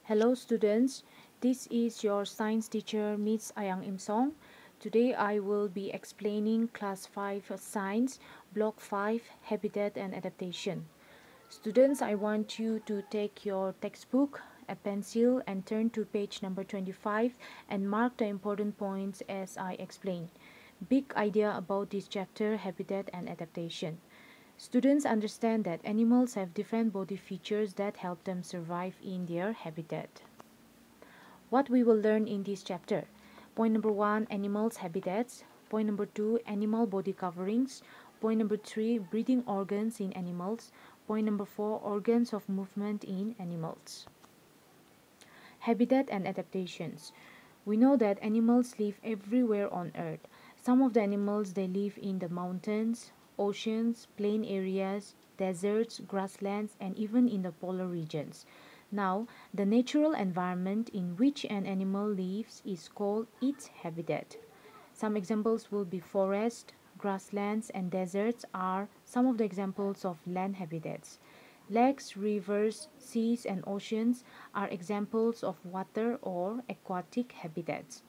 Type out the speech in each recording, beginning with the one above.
Hello students, this is your science teacher Miss Ayang Imsong. Today I will be explaining class 5 science, block 5 habitat and adaptation. Students, I want you to take your textbook, a pencil and turn to page number 25 and mark the important points as I explain. Big idea about this chapter, habitat and adaptation. Students understand that animals have different body features that help them survive in their habitat. What we will learn in this chapter: point number 1, animals habitats; point number 2, animal body coverings; point number 3, breathing organs in animals; point number 4, organs of movement in animals. Habitat and adaptations. We know that animals live everywhere on earth. Some of the animals, they live in the mountains, oceans, plain areas, deserts, grasslands, and even in the polar regions. Now, the natural environment in which an animal lives is called its habitat. Some examples will be forest, grasslands, and deserts are some of the examples of land habitats. Lakes, rivers, seas, and oceans are examples of water or aquatic habitats.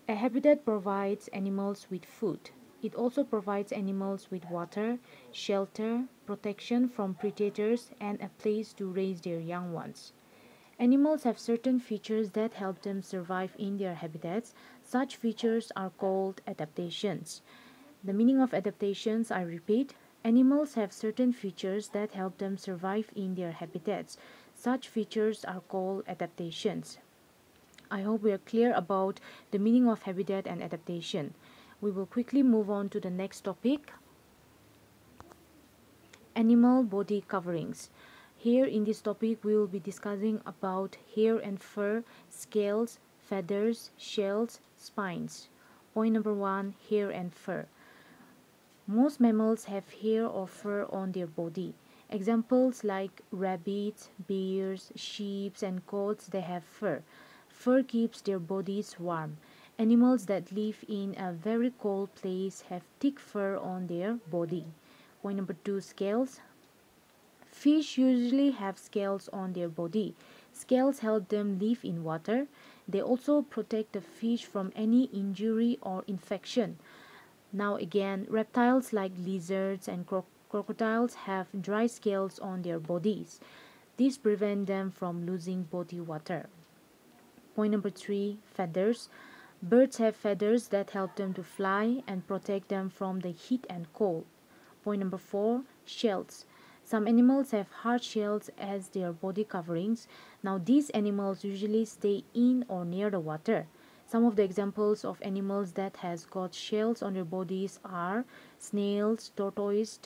A habitat provides animals with food. It also provides animals with water, shelter, protection from predators, and a place to raise their young ones. Animals have certain features that help them survive in their habitats. Such features are called adaptations. The meaning of adaptations, I repeat, animals have certain features that help them survive in their habitats. Such features are called adaptations. I hope we are clear about the meaning of habitat and adaptation. We will quickly move on to the next topic: animal body coverings. Here in this topic we will be discussing about hair and fur, scales, feathers, shells, spines. Point number 1, hair and fur. Most mammals have hair or fur on their body. Examples like rabbits, bears, sheep, and goats, they have fur. Fur keeps their bodies warm. Animals that live in a very cold place have thick fur on their body. Point number 2, scales. Fish usually have scales on their body. Scales help them live in water. They also protect the fish from any injury or infection. Now again, reptiles like lizards and crocodiles have dry scales on their bodies. This prevents them from losing body water. Point number 3, feathers. Birds have feathers that help them to fly and protect them from the heat and cold. Point number 4, shells. Some animals have hard shells as their body coverings. Now these animals usually stay in or near the water. Some of the examples of animals that has got shells on their bodies are snails, tortoises,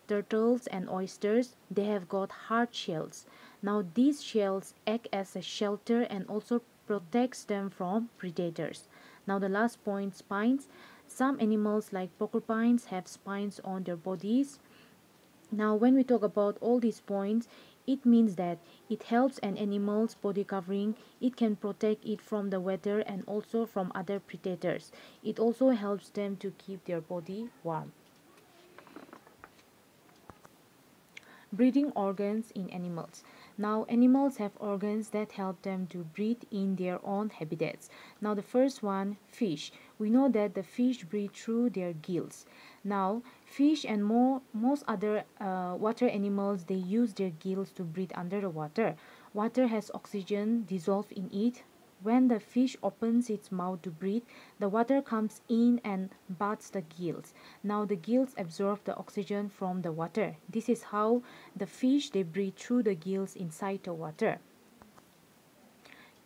turtles, and oysters. They have got hard shells. Now these shells act as a shelter and also protects them from predators. Now the last point, spines. Some animals like porcupines have spines on their bodies. Now when we talk about all these points, it means that it helps an animal's body covering. It can protect it from the weather and also from other predators. It also helps them to keep their body warm. Breathing organs in animals. Now animals have organs that help them to breathe in their own habitats. Now the first one, fish. We know that the fish breathe through their gills. Now fish and most other water animals, they use their gills to breathe under the water. Water has oxygen dissolved in it. When the fish opens its mouth to breathe, the water comes in and bathes the gills. Now the gills absorb the oxygen from the water. This is how the fish, they breathe through the gills inside the water.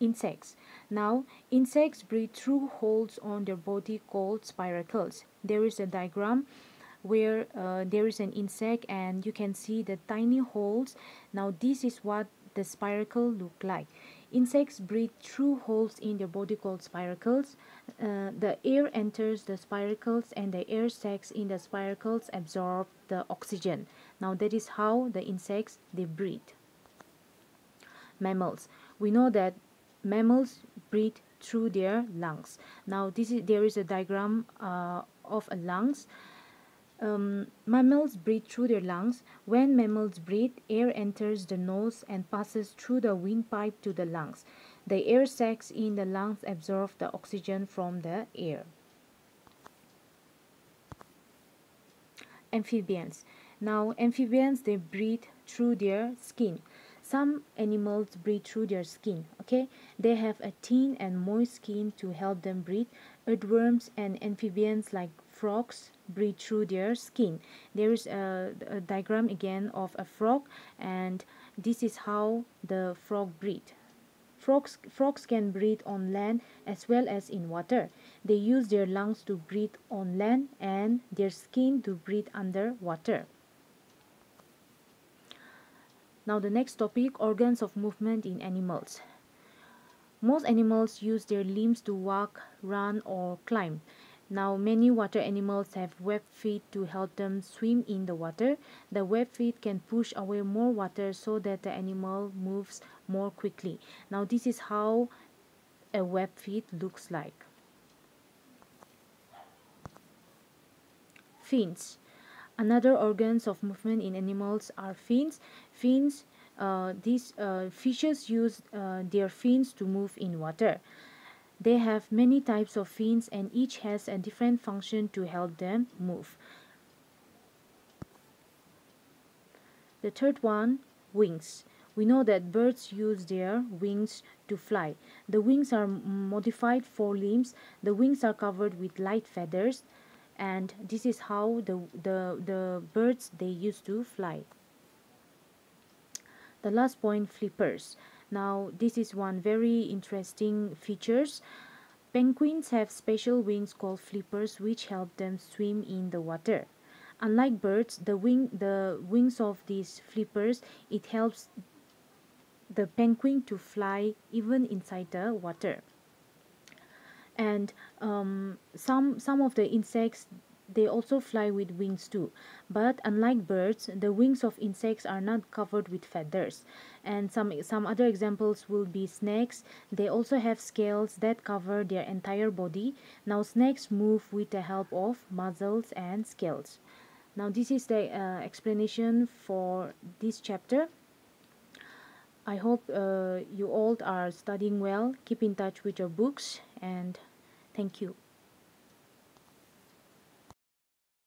Insects. Now insects breathe through holes on their body called spiracles. There is a diagram where there is an insect and you can see the tiny holes. Now this is what the spiracle look like. Insects breathe through holes in their body called spiracles. The air enters the spiracles and the air sacs in the spiracles absorb the oxygen. Now that is how the insects, they breathe. Mammals. We know that mammals breathe through their lungs. Now there is a diagram of a lungs. Mammals breathe through their lungs. When mammals breathe, air enters the nose and passes through the windpipe to the lungs. The air sacs in the lungs absorb the oxygen from the air. Amphibians. Now, amphibians, they breathe through their skin. Some animals breathe through their skin. Okay, they have a thin and moist skin to help them breathe. Earthworms and amphibians like frogs breathe through their skin. There is a diagram again of a frog, and this is how the frog breathe. Frogs can breathe on land as well as in water. They use their lungs to breathe on land and their skin to breathe under water. Now the next topic, organs of movement in animals. Most animals use their limbs to walk, run or climb. Now many water animals have webbed feet to help them swim in the water. The webbed feet can push away more water so that the animal moves more quickly. Now this is how a webbed feet looks like. Fins. Another organs of movement in animals are fins. Fins, these fishes use their fins to move in water. They have many types of fins and each has a different function to help them move. The third one, wings. We know that birds use their wings to fly. The wings are modified forelimbs. The wings are covered with light feathers, and this is how the birds they used to fly. The last point, flippers. Now this is one very interesting features. Penguins have special wings called flippers which help them swim in the water. Unlike birds, the wings of these flippers, it helps the penguin to fly even inside the water. And some of the insects, they also fly with wings too, but unlike birds, the wings of insects are not covered with feathers. And some other examples will be snakes. They also have scales that cover their entire body. Now snakes move with the help of muscles and scales. Now this is the explanation for this chapter. I hope you all are studying well. Keep in touch with your books, and thank you.